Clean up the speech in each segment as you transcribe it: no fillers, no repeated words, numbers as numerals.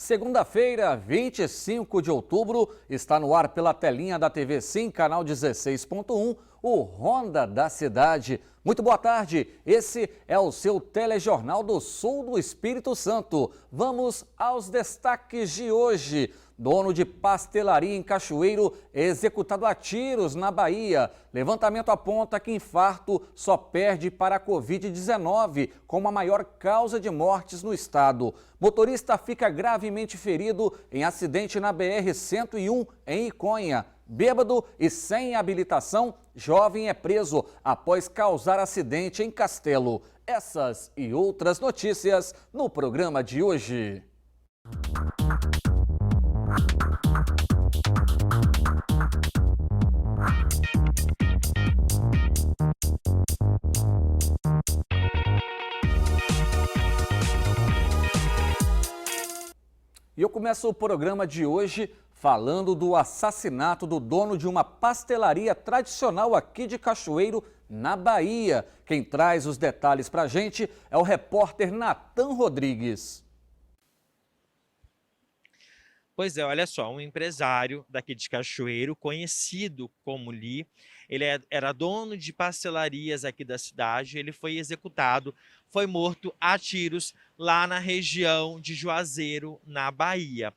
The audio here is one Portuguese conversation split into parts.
Segunda-feira, 25 de outubro, está no ar pela telinha da TV Sim, canal 16.1, o Ronda da Cidade. Muito boa tarde, esse é o seu telejornal do Sul do Espírito Santo. Vamos aos destaques de hoje. Dono de pastelaria em Cachoeiro é executado a tiros na Bahia. Levantamento aponta que infarto só perde para a Covid-19, como a maior causa de mortes no estado. Motorista fica gravemente ferido em acidente na BR-101 em Iconha. Bêbado e sem habilitação, jovem é preso após causar acidente em Castelo. Essas e outras notícias no programa de hoje. E eu começo o programa de hoje falando do assassinato do dono de uma pastelaria tradicional aqui de Cachoeiro, na Bahia. Quem traz os detalhes para a gente é o repórter Natan Rodrigues. Pois é, olha só, um empresário daqui de Cachoeiro, conhecido como Li, ele era dono de pastelarias aqui da cidade, ele foi executado, foi morto a tiros lá na região de Juazeiro, na Bahia.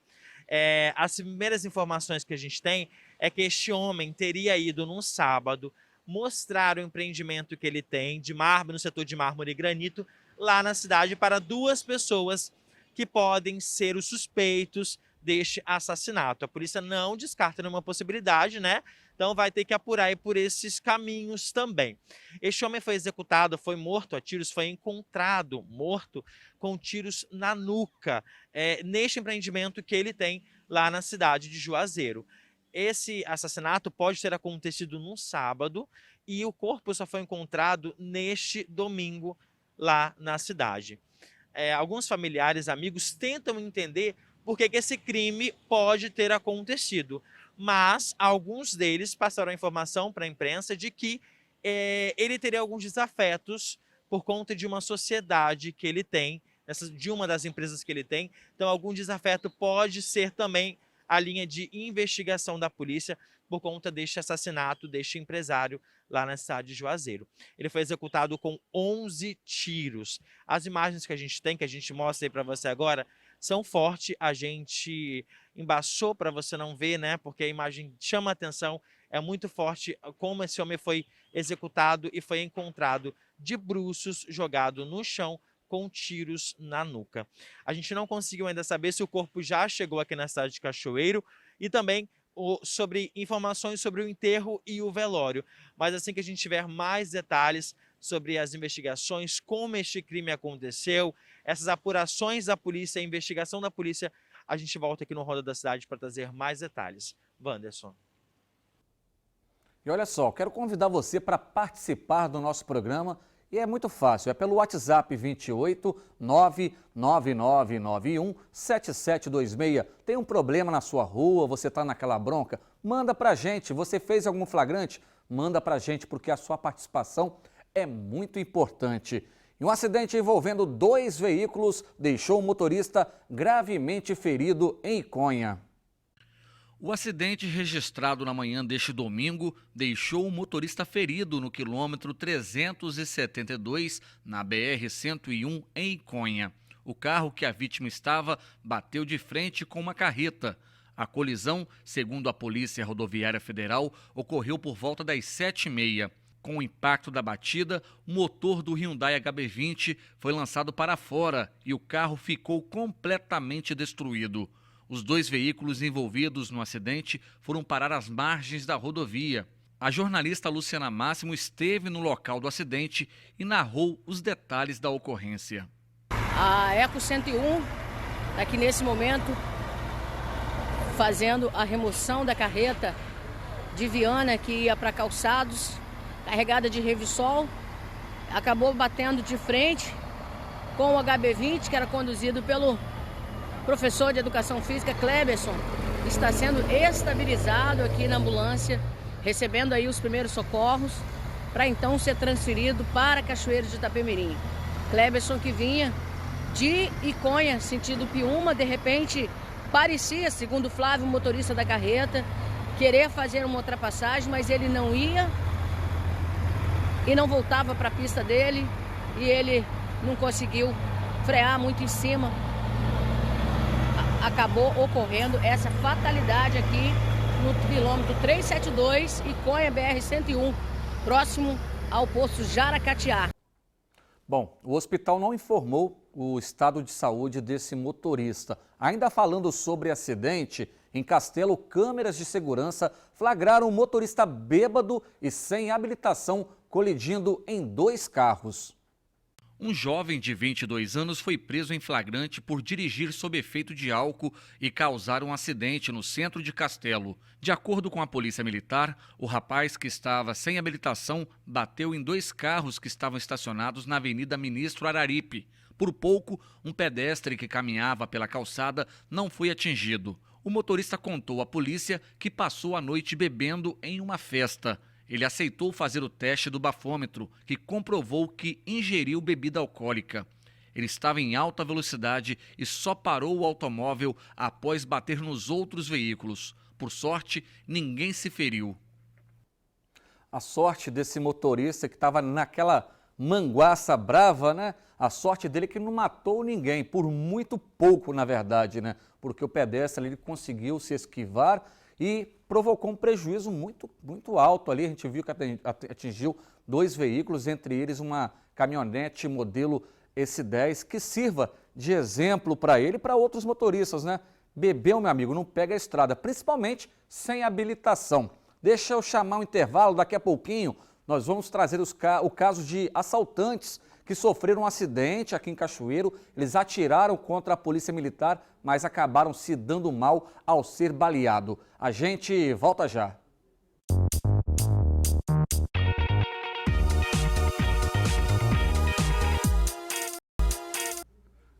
As primeiras informações que a gente tem é que este homem teria ido num sábado mostrar o empreendimento que ele tem de mármore, no setor de mármore e granito, lá na cidade para duas pessoas que podem ser os suspeitos deste assassinato. A polícia não descarta nenhuma possibilidade, né? Então vai ter que apurar aí por esses caminhos também. Este homem foi executado, foi morto a tiros, foi encontrado morto com tiros na nuca, neste empreendimento que ele tem lá na cidade de Juazeiro. Esse assassinato pode ter acontecido num sábado e o corpo só foi encontrado neste domingo lá na cidade. Alguns familiares, amigos tentam entender por que esse crime pode ter acontecido, mas alguns deles passaram a informação para a imprensa de que ele teria alguns desafetos por conta de uma sociedade que ele tem, de uma das empresas que ele tem. Então, algum desafeto pode ser também a linha de investigação da polícia por conta deste assassinato deste empresário lá na cidade de Juazeiro. Ele foi executado com 11 tiros. As imagens que a gente tem, que a gente mostra aí para você agora, são fortes. A gente embaçou para você não ver, né? Porque a imagem chama a atenção, é muito forte como esse homem foi executado e foi encontrado de bruços, jogado no chão, com tiros na nuca. A gente não conseguiu ainda saber se o corpo já chegou aqui na cidade de Cachoeiro e também sobre informações sobre o enterro e o velório. Mas assim que a gente tiver mais detalhes sobre as investigações, como este crime aconteceu, essas apurações da polícia, a investigação da polícia, a gente volta aqui no Roda da Cidade para trazer mais detalhes. Wanderson. E olha só, quero convidar você para participar do nosso programa. E é muito fácil, é pelo WhatsApp 28 99991 7726. Tem um problema na sua rua, você está naquela bronca? Manda pra gente. Você fez algum flagrante? Manda pra gente, porque a sua participação é muito importante. E um acidente envolvendo 2 veículos deixou o motorista gravemente ferido em Iconha. O acidente registrado na manhã deste domingo deixou o motorista ferido no quilômetro 372, na BR-101, em Iconha. O carro que a vítima estava bateu de frente com uma carreta. A colisão, segundo a Polícia Rodoviária Federal, ocorreu por volta das 7h30. Com o impacto da batida, o motor do Hyundai HB20 foi lançado para fora e o carro ficou completamente destruído. Os 2 veículos envolvidos no acidente foram parar às margens da rodovia. A jornalista Luciana Máximo esteve no local do acidente e narrou os detalhes da ocorrência. A Eco 101 está aqui nesse momento fazendo a remoção da carreta de Viana que ia para Calçados, carregada de Revissol, acabou batendo de frente com o HB20, que era conduzido pelo professor de Educação Física, Cleberson, está sendo estabilizado aqui na ambulância, recebendo aí os primeiros socorros, para então ser transferido para Cachoeiro de Itapemirim. Cleberson, que vinha de Iconha, sentido Piúma. De repente, parecia, segundo Flávio, o motorista da carreta, querer fazer uma ultrapassagem, mas ele não ia e não voltava para a pista dele, e ele não conseguiu frear muito em cima. Acabou ocorrendo essa fatalidade aqui no quilômetro 372, Iconha BR-101, próximo ao posto Jaracatiá. Bom, o hospital não informou o estado de saúde desse motorista. Ainda falando sobre acidente, em Castelo, câmeras de segurança flagraram um motorista bêbado e sem habilitação colidindo em 2 carros. Um jovem de 22 anos foi preso em flagrante por dirigir sob efeito de álcool e causar um acidente no centro de Castelo. De acordo com a Polícia Militar, o rapaz, que estava sem habilitação, bateu em 2 carros que estavam estacionados na Avenida Ministro Araripe. Por pouco, um pedestre que caminhava pela calçada não foi atingido. O motorista contou à polícia que passou a noite bebendo em uma festa. Ele aceitou fazer o teste do bafômetro, que comprovou que ingeriu bebida alcoólica. Ele estava em alta velocidade e só parou o automóvel após bater nos outros veículos. Por sorte, ninguém se feriu. A sorte desse motorista que estava naquela manguaça brava, né? A sorte dele é que não matou ninguém, por muito pouco, na verdade, né? Porque o pedestre ele conseguiu se esquivar e provocou um prejuízo muito alto ali. A gente viu que atingiu 2 veículos, entre eles uma caminhonete modelo S10, que sirva de exemplo para ele e para outros motoristas, né? Bebeu, meu amigo, não pega a estrada, principalmente sem habilitação. Deixa eu chamar um intervalo, daqui a pouquinho nós vamos trazer o caso de assaltantes que sofreram um acidente aqui em Cachoeiro. Eles atiraram contra a Polícia Militar, mas acabaram se dando mal ao ser baleado. A gente volta já.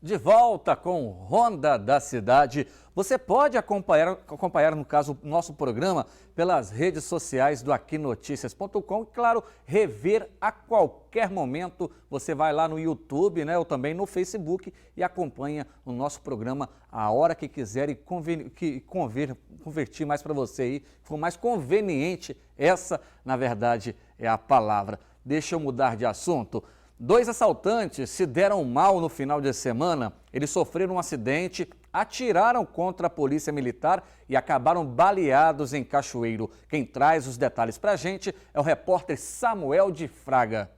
De volta com Ronda da Cidade. Você pode acompanhar, no caso, o nosso programa pelas redes sociais do aquinoticias.com e, claro, rever a qualquer momento. Você vai lá no YouTube, né, ou também no Facebook e acompanha o nosso programa a hora que quiser e convertir mais para você aí, for mais conveniente. Essa, na verdade, é a palavra. Deixa eu mudar de assunto. 2 assaltantes se deram mal no final de semana. Eles sofreram um acidente, atiraram contra a Polícia Militar e acabaram baleados em Cachoeiro. Quem traz os detalhes para a gente é o repórter Samuel de Fraga.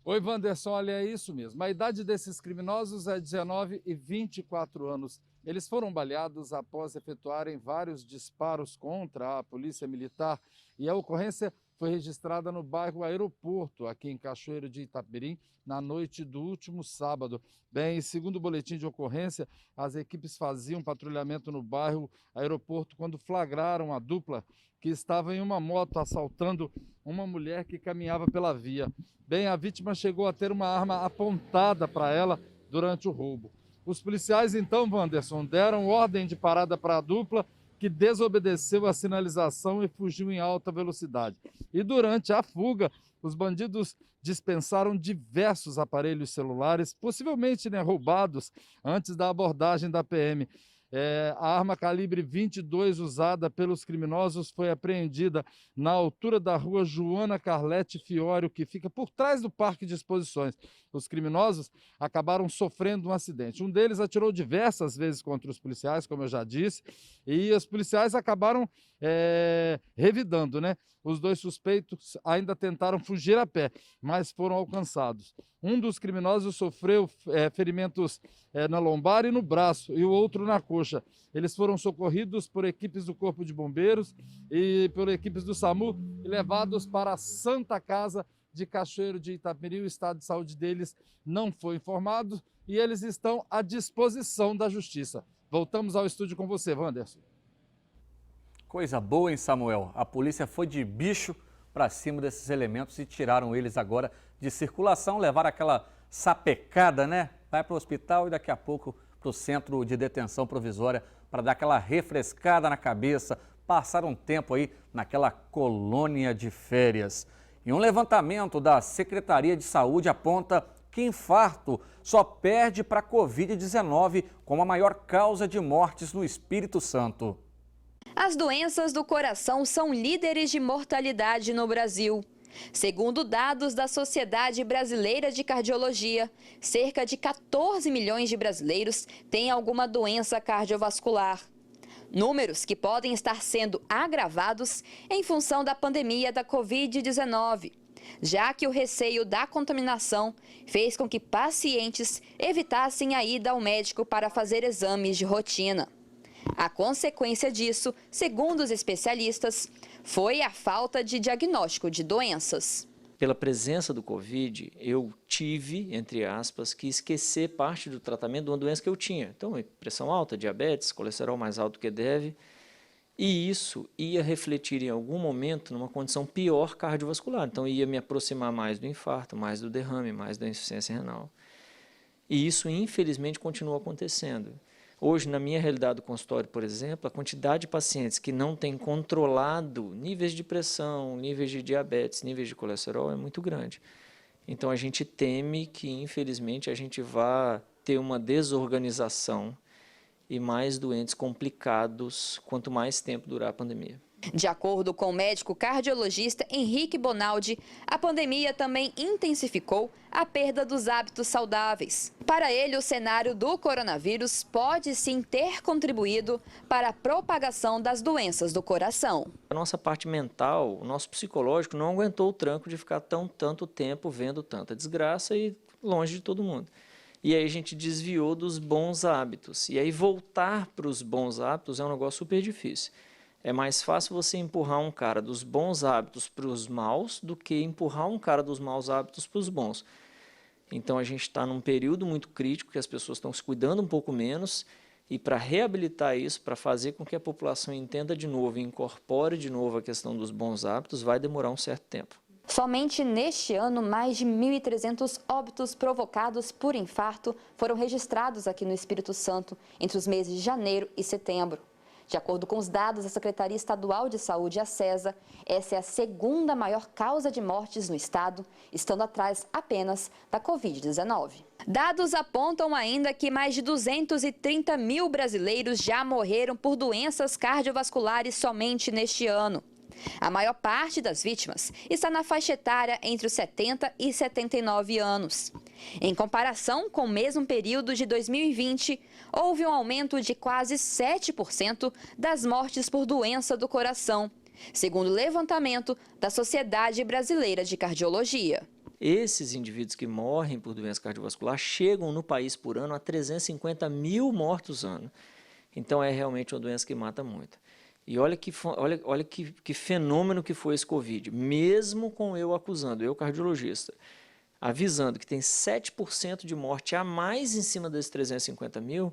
Oi, Wanderson, olha, é isso mesmo. A idade desses criminosos é 19 e 24 anos. Eles foram baleados após efetuarem vários disparos contra a Polícia Militar e a ocorrência foi registrada no bairro Aeroporto, aqui em Cachoeiro de Itapemirim, na noite do último sábado. Bem, segundo o boletim de ocorrência, as equipes faziam patrulhamento no bairro Aeroporto quando flagraram a dupla que estava em uma moto assaltando uma mulher que caminhava pela via. Bem, a vítima chegou a ter uma arma apontada para ela durante o roubo. Os policiais, então, Wanderson, deram ordem de parada para a dupla, que desobedeceu a sinalização e fugiu em alta velocidade. E durante a fuga, os bandidos dispensaram diversos aparelhos celulares, possivelmente, né, roubados antes da abordagem da PM. A arma calibre 22 usada pelos criminosos foi apreendida na altura da rua Joana Carlete Fiório, que fica por trás do Parque de Exposições. Os criminosos acabaram sofrendo um acidente. Um deles atirou diversas vezes contra os policiais, como eu já disse, e os policiais acabaram revidando, né? Os 2 suspeitos ainda tentaram fugir a pé, mas foram alcançados. Um dos criminosos sofreu ferimentos na lombar e no braço, e o outro na coxa. Eles foram socorridos por equipes do Corpo de Bombeiros e por equipes do SAMU e levados para a Santa Casa de Cachoeiro de Itapemirim. O estado de saúde deles não foi informado e eles estão à disposição da Justiça. Voltamos ao estúdio com você, Wanderson. Coisa boa, hein, Samuel? A polícia foi de bicho para cima desses elementos e tiraram eles agora de circulação, levaram aquela sapecada, né? Vai para o hospital e daqui a pouco para o centro de detenção provisória para dar aquela refrescada na cabeça, passar um tempo aí naquela colônia de férias. E um levantamento da Secretaria de Saúde aponta que que infarto só perde para a Covid-19 como a maior causa de mortes no Espírito Santo. As doenças do coração são líderes de mortalidade no Brasil. Segundo dados da Sociedade Brasileira de Cardiologia, cerca de 14 milhões de brasileiros têm alguma doença cardiovascular. Números que podem estar sendo agravados em função da pandemia da Covid-19, já que o receio da contaminação fez com que pacientes evitassem a ida ao médico para fazer exames de rotina. A consequência disso, segundo os especialistas, foi a falta de diagnóstico de doenças. Pela presença do Covid, eu tive, entre aspas, que esquecer parte do tratamento de uma doença que eu tinha. Então, pressão alta, diabetes, colesterol mais alto que deve. E isso ia refletir em algum momento numa condição pior cardiovascular. Então, ia me aproximar mais do infarto, mais do derrame, mais da insuficiência renal. E isso, infelizmente, continua acontecendo. Hoje, na minha realidade do consultório, por exemplo, a quantidade de pacientes que não têm controlado níveis de pressão, níveis de diabetes, níveis de colesterol é muito grande. Então, a gente teme que, infelizmente, a gente vá ter uma desorganização e mais doentes complicados quanto mais tempo durar a pandemia. De acordo com o médico cardiologista Henrique Bonaldi, a pandemia também intensificou a perda dos hábitos saudáveis. Para ele, o cenário do coronavírus pode sim ter contribuído para a propagação das doenças do coração. A nossa parte mental, o nosso psicológico não aguentou o tranco de ficar tanto tempo vendo tanta desgraça e longe de todo mundo. E aí a gente desviou dos bons hábitos. E aí voltar para os bons hábitos é um negócio super difícil. É mais fácil você empurrar um cara dos bons hábitos para os maus do que empurrar um cara dos maus hábitos para os bons. Então a gente está num período muito crítico que as pessoas estão se cuidando um pouco menos e para reabilitar isso, para fazer com que a população entenda de novo e incorpore de novo a questão dos bons hábitos, vai demorar um certo tempo. Somente neste ano, mais de 1.300 óbitos provocados por infarto foram registrados aqui no Espírito Santo entre os meses de janeiro e setembro. De acordo com os dados da Secretaria Estadual de Saúde, a SESA, essa é a segunda maior causa de mortes no estado, estando atrás apenas da Covid-19. Dados apontam ainda que mais de 230 mil brasileiros já morreram por doenças cardiovasculares somente neste ano. A maior parte das vítimas está na faixa etária entre os 70 e 79 anos. Em comparação com o mesmo período de 2020, houve um aumento de quase 7% das mortes por doença do coração, segundo o levantamento da Sociedade Brasileira de Cardiologia. Esses indivíduos que morrem por doença cardiovascular chegam no país por ano a 350 mil mortos ano. Então é realmente uma doença que mata muito. E olha que fenômeno que foi esse Covid, mesmo com eu acusando, eu cardiologista, avisando que tem 7% de morte a mais em cima desses 350 mil,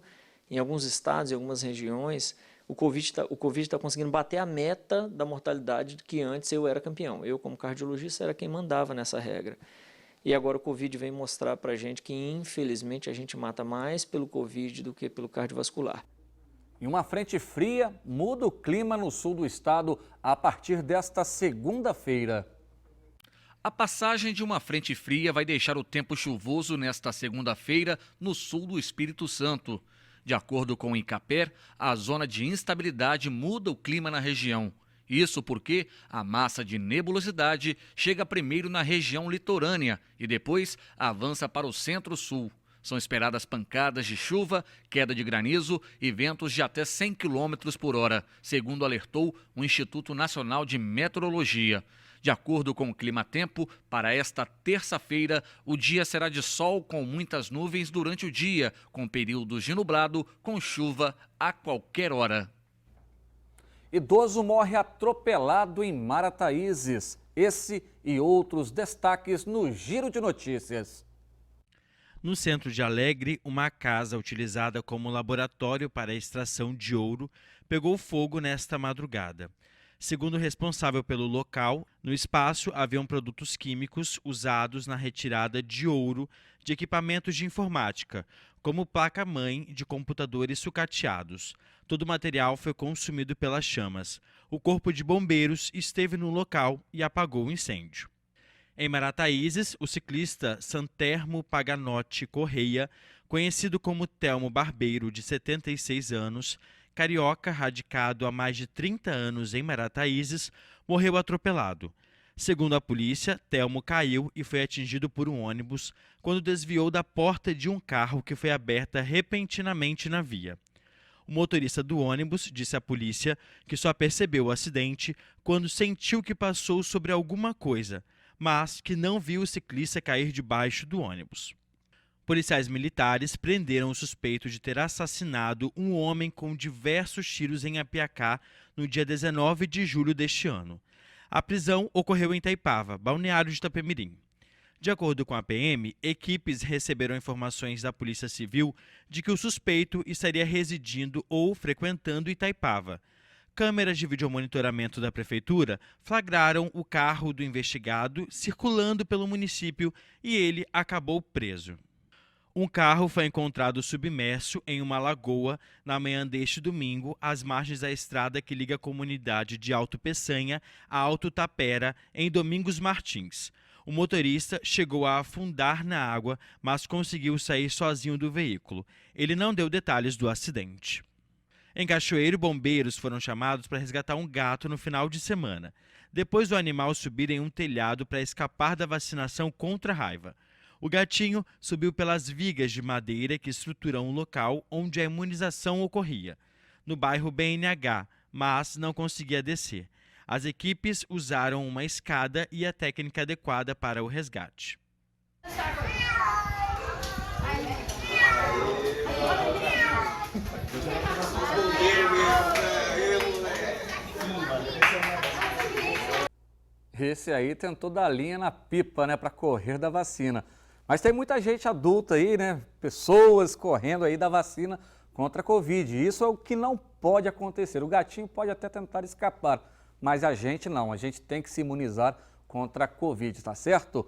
em alguns estados, em algumas regiões, o Covid está conseguindo bater a meta da mortalidade que antes eu era campeão. Eu, como cardiologista, era quem mandava nessa regra. E agora o Covid vem mostrar para a gente que, infelizmente, a gente mata mais pelo Covid do que pelo cardiovascular. E uma frente fria muda o clima no sul do estado a partir desta segunda-feira. A passagem de uma frente fria vai deixar o tempo chuvoso nesta segunda-feira no sul do Espírito Santo. De acordo com o INCAPER, a zona de instabilidade muda o clima na região. Isso porque a massa de nebulosidade chega primeiro na região litorânea e depois avança para o centro-sul. São esperadas pancadas de chuva, queda de granizo e ventos de até 100 km por hora, segundo alertou o Instituto Nacional de Meteorologia. De acordo com o Climatempo, para esta terça-feira, o dia será de sol com muitas nuvens durante o dia, com períodos de nublado, com chuva a qualquer hora. Idoso morre atropelado em Marataízes. Esse e outros destaques no Giro de Notícias. No centro de Alegre, uma casa utilizada como laboratório para a extração de ouro pegou fogo nesta madrugada. Segundo o responsável pelo local, no espaço haviam produtos químicos usados na retirada de ouro de equipamentos de informática, como placa-mãe de computadores sucateados. Todo o material foi consumido pelas chamas. O corpo de bombeiros esteve no local e apagou o incêndio. Em Marataízes, o ciclista Santermo Paganotti Correia, conhecido como Telmo Barbeiro, de 76 anos, carioca radicado há mais de 30 anos em Marataízes, morreu atropelado. Segundo a polícia, Telmo caiu e foi atingido por um ônibus quando desviou da porta de um carro que foi aberta repentinamente na via. O motorista do ônibus disse à polícia que só percebeu o acidente quando sentiu que passou sobre alguma coisa, mas que não viu o ciclista cair debaixo do ônibus. Policiais militares prenderam o suspeito de ter assassinado um homem com diversos tiros em Apiacá no dia 19 de julho deste ano. A prisão ocorreu em Itaipava, balneário de Itapemirim. De acordo com a PM, equipes receberam informações da Polícia Civil de que o suspeito estaria residindo ou frequentando Itaipava. Câmeras de videomonitoramento da Prefeitura flagraram o carro do investigado circulando pelo município e ele acabou preso. Um carro foi encontrado submerso em uma lagoa na manhã deste domingo, às margens da estrada que liga a comunidade de Alto Peçanha a Alto Tapera, em Domingos Martins. O motorista chegou a afundar na água, mas conseguiu sair sozinho do veículo. Ele não deu detalhes do acidente. Em Cachoeiro, bombeiros foram chamados para resgatar um gato no final de semana, depois do animal subir em um telhado para escapar da vacinação contra a raiva. O gatinho subiu pelas vigas de madeira que estruturam o local onde a imunização ocorria, no bairro BNH, mas não conseguia descer. As equipes usaram uma escada e a técnica adequada para o resgate. Esse aí tentou dar linha na pipa, né, para correr da vacina. Mas tem muita gente adulta aí, né, pessoas correndo aí da vacina contra a Covid. Isso é o que não pode acontecer. O gatinho pode até tentar escapar, mas a gente não. A gente tem que se imunizar contra a Covid, tá certo?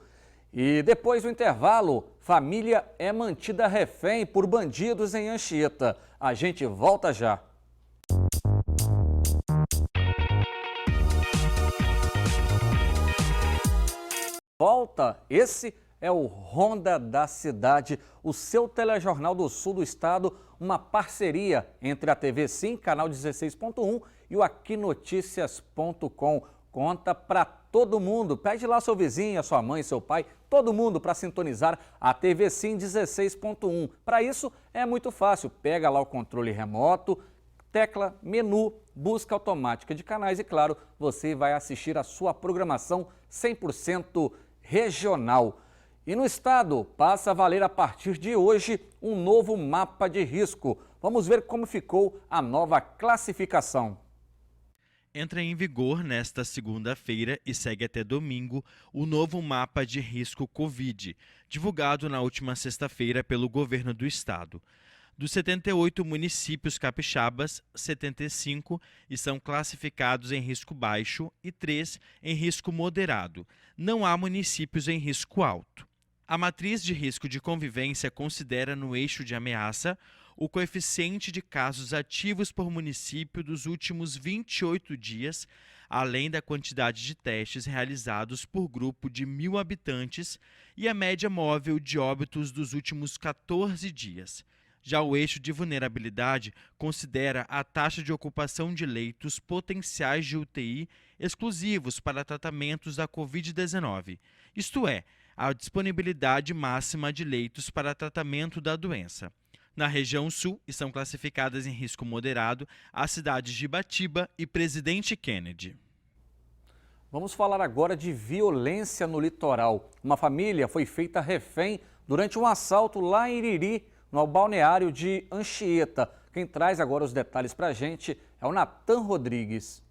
E depois do intervalo, família é mantida refém por bandidos em Anchieta. A gente volta já. Volta, esse é o Ronda da Cidade, o seu telejornal do sul do estado, uma parceria entre a TV Sim, canal 16.1 e o aquinoticias.com. Conta para todo mundo, pede lá seu vizinho, a sua mãe, seu pai, todo mundo para sintonizar a TV Sim 16.1. Para isso é muito fácil, pega lá o controle remoto, tecla menu, busca automática de canais e claro, você vai assistir a sua programação 100% regional. E no estado, passa a valer a partir de hoje um novo mapa de risco. Vamos ver como ficou a nova classificação. Entra em vigor nesta segunda-feira e segue até domingo o novo mapa de risco Covid, divulgado na última sexta-feira pelo governo do estado. Dos 78 municípios capixabas, 75 estão classificados em risco baixo e 3 em risco moderado. Não há municípios em risco alto. A matriz de risco de convivência considera no eixo de ameaça o coeficiente de casos ativos por município dos últimos 28 dias, além da quantidade de testes realizados por grupo de 1.000 habitantes e a média móvel de óbitos dos últimos 14 dias. Já o eixo de vulnerabilidade considera a taxa de ocupação de leitos potenciais de UTI exclusivos para tratamentos da Covid-19, isto é, a disponibilidade máxima de leitos para tratamento da doença. Na região sul, estão classificadas em risco moderado as cidades de Ibatiba e Presidente Kennedy. Vamos falar agora de violência no litoral. Uma família foi feita refém durante um assalto lá em Iriri, no balneário de Anchieta. Quem traz agora os detalhes para a gente é o Natan Rodrigues.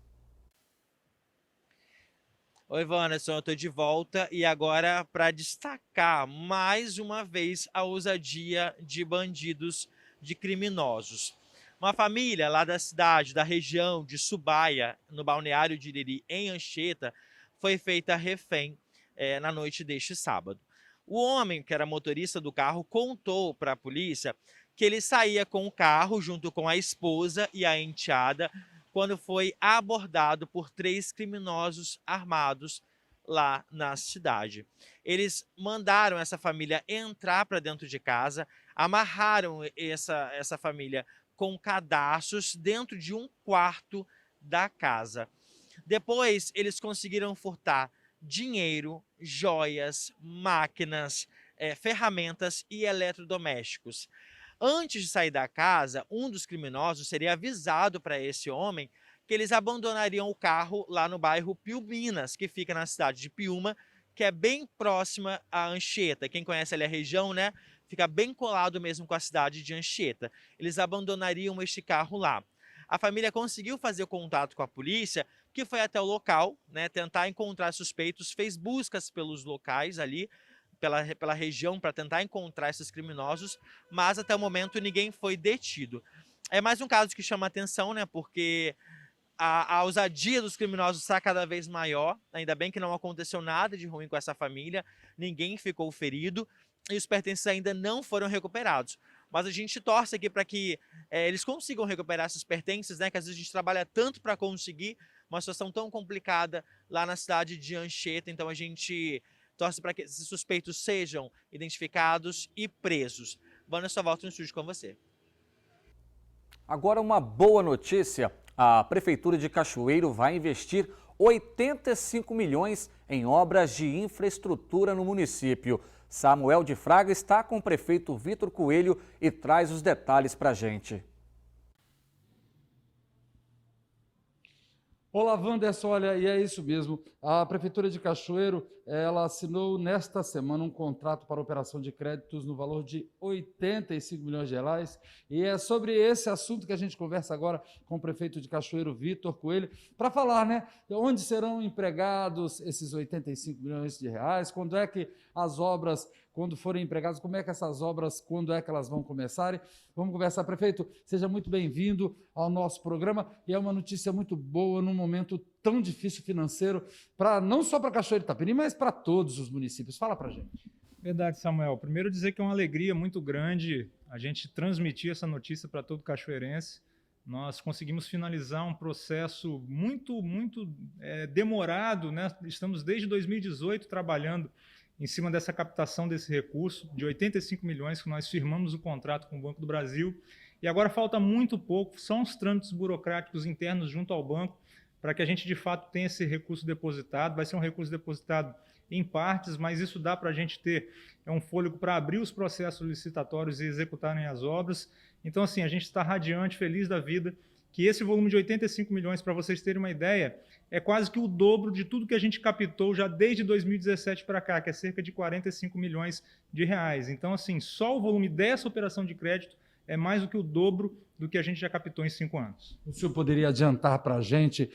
Oi, Wanderson, eu estou de volta e agora para destacar mais uma vez a ousadia de bandidos, de criminosos. Uma família lá da cidade, da região de Subaia, no balneário de Iriri, em Anchieta, foi feita refém na noite deste sábado. O homem, que era motorista do carro, contou para a polícia que ele saía com o carro junto com a esposa e a enteada quando foi abordado por 3 criminosos armados lá na cidade. Eles mandaram essa família entrar para dentro de casa, amarraram essa família com cadastros dentro de um quarto da casa. Depois, eles conseguiram furtar dinheiro, joias, máquinas, ferramentas e eletrodomésticos. Antes de sair da casa, um dos criminosos seria avisado para esse homem que eles abandonariam o carro lá no bairro Piuminas, que fica na cidade de Piúma, que é bem próxima a Anchieta. Quem conhece ali a região, né? Fica bem colado mesmo com a cidade de Anchieta. Eles abandonariam este carro lá. A família conseguiu fazer contato com a polícia, que foi até o local, né, tentar encontrar suspeitos, fez buscas pelos locais ali, pela região, para tentar encontrar esses criminosos, mas até o momento ninguém foi detido. É mais um caso que chama atenção, né, porque a ousadia dos criminosos está cada vez maior. Ainda bem que não aconteceu nada de ruim com essa família, ninguém ficou ferido e os pertences ainda não foram recuperados. Mas a gente torce aqui para que eles consigam recuperar esses pertences, né? Que às vezes a gente trabalha tanto para conseguir, uma situação tão complicada lá na cidade de Anchieta. Então a gente torce para que esses suspeitos sejam identificados e presos. Vanessa, eu volto no estúdio com você. Agora uma boa notícia. A Prefeitura de Cachoeiro vai investir 85 milhões em obras de infraestrutura no município. Samuel de Fraga está com o prefeito Vitor Coelho e traz os detalhes para a gente. Olá, Wanderson, olha, e é isso mesmo. A Prefeitura de Cachoeiro, ela assinou nesta semana um contrato para operação de créditos no valor de 85 milhões de reais. E é sobre esse assunto que a gente conversa agora com o prefeito de Cachoeiro, Vitor Coelho, para falar, né, onde serão empregados esses 85 milhões de reais, quando é que as obras, quando forem empregadas, como é que essas obras, quando é que elas vão começarem. Vamos conversar, prefeito, seja muito bem-vindo ao nosso programa, e é uma notícia muito boa num momento tão difícil financeiro, não só para Cachoeiro de Itapemirim, mas para todos os municípios. Fala para a gente. Verdade, Samuel. Primeiro dizer que é uma alegria muito grande a gente transmitir essa notícia para todo cachoeirense. Nós conseguimos finalizar um processo muito demorado, né? Estamos desde 2018 trabalhando em cima dessa captação desse recurso de 85 milhões que nós firmamos o contrato com o Banco do Brasil. E agora falta muito pouco, são os trâmites burocráticos internos junto ao banco para que a gente de fato tenha esse recurso depositado. Vai ser um recurso depositado em partes, mas isso dá para a gente ter um fôlego para abrir os processos licitatórios e executarem as obras. Então, assim, a gente está radiante, feliz da vida, que esse volume de 85 milhões, para vocês terem uma ideia, é quase que o dobro de tudo que a gente captou já desde 2017 para cá, que é cerca de 45 milhões de reais. Então, assim, só o volume dessa operação de crédito é mais do que o dobro do que a gente já captou em 5 anos. O senhor poderia adiantar para a gente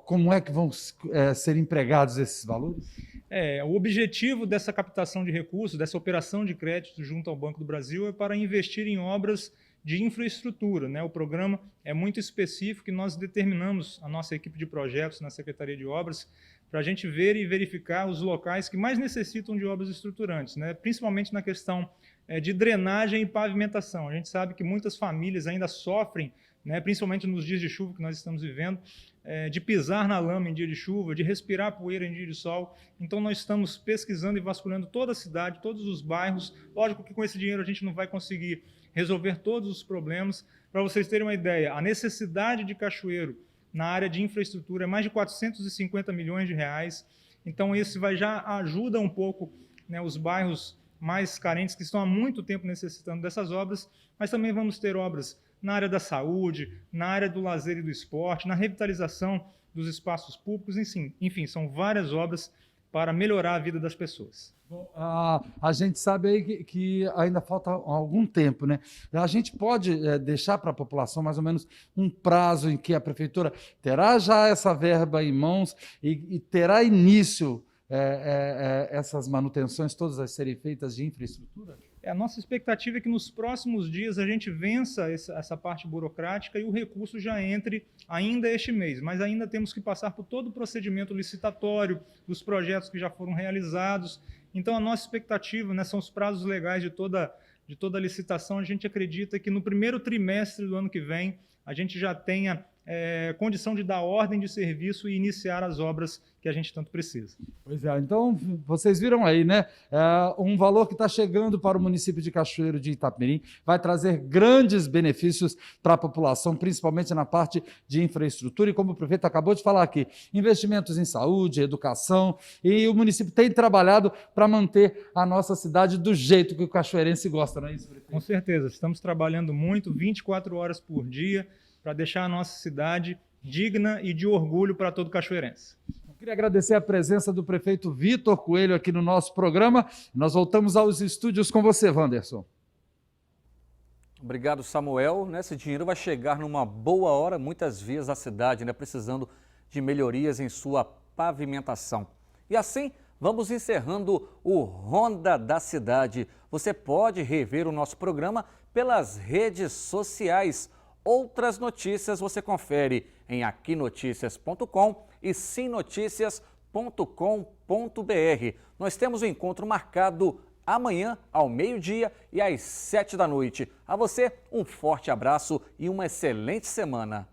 como é que vão ser empregados esses valores? O objetivo dessa captação de recursos, dessa operação de crédito junto ao Banco do Brasil é para investir em obras de infraestrutura, né? O programa é muito específico e nós determinamos a nossa equipe de projetos na Secretaria de Obras para a gente ver e verificar os locais que mais necessitam de obras estruturantes, né? Principalmente na questão de drenagem e pavimentação. A gente sabe que muitas famílias ainda sofrem, né, principalmente nos dias de chuva que nós estamos vivendo, de pisar na lama em dia de chuva, de respirar poeira em dia de sol. Então nós estamos pesquisando e vasculhando toda a cidade, todos os bairros. Lógico que com esse dinheiro a gente não vai conseguir resolver todos os problemas. Para vocês terem uma ideia, a necessidade de Cachoeiro na área de infraestrutura é mais de 450 milhões de reais. Então esse já ajuda um pouco, né, os bairros mais carentes que estão há muito tempo necessitando dessas obras, mas também vamos ter obras na área da saúde, na área do lazer e do esporte, na revitalização dos espaços públicos, enfim, são várias obras para melhorar a vida das pessoas. Bom, a gente sabe aí que ainda falta algum tempo, né? A gente pode deixar para a população mais ou menos um prazo em que a prefeitura terá já essa verba em mãos e terá início essas manutenções todas a serem feitas de infraestrutura? A nossa expectativa é que nos próximos dias a gente vença essa parte burocrática e o recurso já entre ainda este mês, mas ainda temos que passar por todo o procedimento licitatório, dos projetos que já foram realizados. Então a nossa expectativa, né, são os prazos legais de toda a licitação. A gente acredita que no primeiro trimestre do ano que vem a gente já tenha condição de dar ordem de serviço e iniciar as obras que a gente tanto precisa. Pois é, então vocês viram aí, né? Um valor que está chegando para o município de Cachoeiro de Itapemirim vai trazer grandes benefícios para a população, principalmente na parte de infraestrutura. E como o prefeito acabou de falar aqui, investimentos em saúde, educação, e o município tem trabalhado para manter a nossa cidade do jeito que o cachoeirense gosta, não é isso, prefeito? Com certeza, estamos trabalhando muito, 24 horas por dia, para deixar a nossa cidade digna e de orgulho para todo cachoeirense. Eu queria agradecer a presença do prefeito Vitor Coelho aqui no nosso programa. Nós voltamos aos estúdios com você, Wanderson. Obrigado, Samuel. Esse dinheiro vai chegar numa boa hora, muitas vias da cidade, né, precisando de melhorias em sua pavimentação. E assim, vamos encerrando o Ronda da Cidade. Você pode rever o nosso programa pelas redes sociais. Outras notícias você confere em aquinoticias.com e simnoticias.com.br. Nós temos um encontro marcado amanhã ao meio-dia e às 7 da noite. A você, um forte abraço e uma excelente semana.